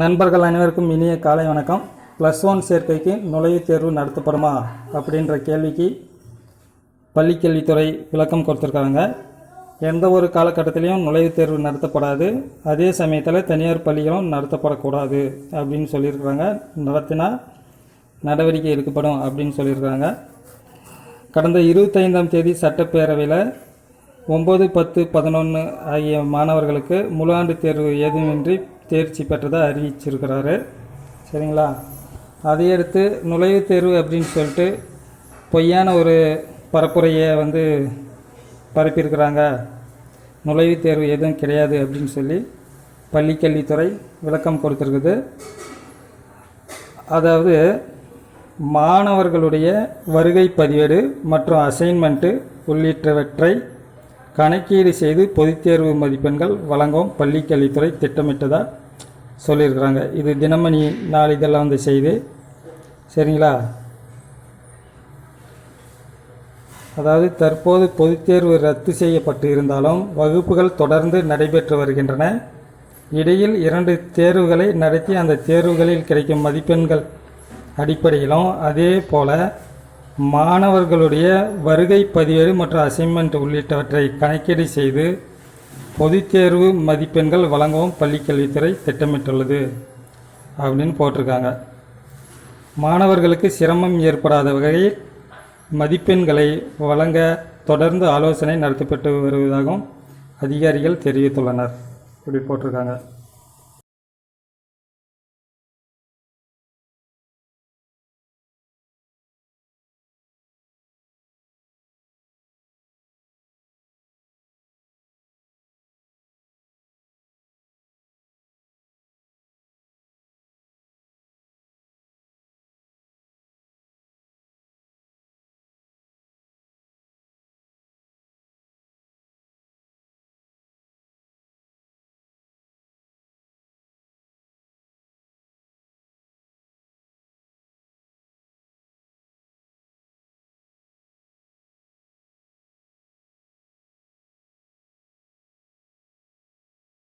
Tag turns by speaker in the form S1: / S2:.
S1: நண்பர்கள் அனைவருக்கும் இனிய காலை வணக்கம். +1 சேர்க்கைக்கு நுழைவுத் தேர்வு நடத்தப்படுமா அப்படின்ற கேள்விக்கு பள்ளிக்கல்வித்துறை விளக்கம் கொடுத்துருக்காங்க. எந்த ஒரு காலகட்டத்திலையும் நுழைவுத் தேர்வு நடத்தப்படாது. அதே சமயத்தில் தனியார் பள்ளிகளும் நடத்தப்படக்கூடாது அப்படின்னு சொல்லியிருக்கிறாங்க. நடத்தினா நடவடிக்கை எடுக்கப்படும் அப்படின்னு சொல்லியிருக்காங்க. கடந்த 25ஆம் தேதி சட்டப்பேரவையில் 9, 10, 11 ஆகிய மாணவர்களுக்கு முழு ஆண்டு தேர்வு ஏதுமின்றி தேர்ச்சி பெற்றதை அறிவிச்சிருக்கிறாரு. சரிங்களா? அதையடுத்து நுழைவுத் தேர்வு அப்படின்னு சொல்லிட்டு பொய்யான ஒரு பரப்புரையை பரப்பியிருக்கிறாங்க. நுழைவுத் தேர்வு எதுவும் கிடையாது அப்படின்னு சொல்லி பள்ளிக்கல்வித்துறை விளக்கம் கொடுத்துருக்குது. அதாவது மாணவர்களுடைய வருகை பதிவேடு மற்றும் அசைன்மெண்ட்டு உள்ளிட்டவற்றை கணக்கீடு செய்து பொதுத்தேர்வு மதிப்பெண்கள் வழங்கவும் பள்ளிக்கல்வித்துறை திட்டமிட்டதாக சொல்லியிருக்கிறாங்க. இது தினமணி நாளிதழில் செய்தி. சரிங்களா? அதாவது தற்போது பொதுத்தேர்வு ரத்து செய்யப்பட்டு இருந்தாலும் வகுப்புகள் தொடர்ந்து நடைபெற்று வருகின்றன. இடையில் 2 தேர்வுகளை நடத்தி அந்த தேர்வுகளில் கிடைக்கும் மதிப்பெண்கள் அடிப்படையிலும் அதே போல மாணவர்களுடைய வருகை பதிவேடு மற்றும் அசைன்மெண்ட் உள்ளிட்டவற்றை கணக்கீடு செய்து பொதுத்தேர்வு மதிப்பெண்கள் வழங்கவும் பள்ளிக்கல்வித்துறை திட்டமிட்டுள்ளது அப்படின்னு போட்டிருக்காங்க. மாணவர்களுக்கு சிரமம் ஏற்படாத வகையில் மதிப்பெண்களை வழங்க தொடர்ந்து ஆலோசனை நடத்தப்பட்டு வருவதாகவும் அதிகாரிகள் தெரிவித்துள்ளனர். இப்படி போட்டிருக்காங்க.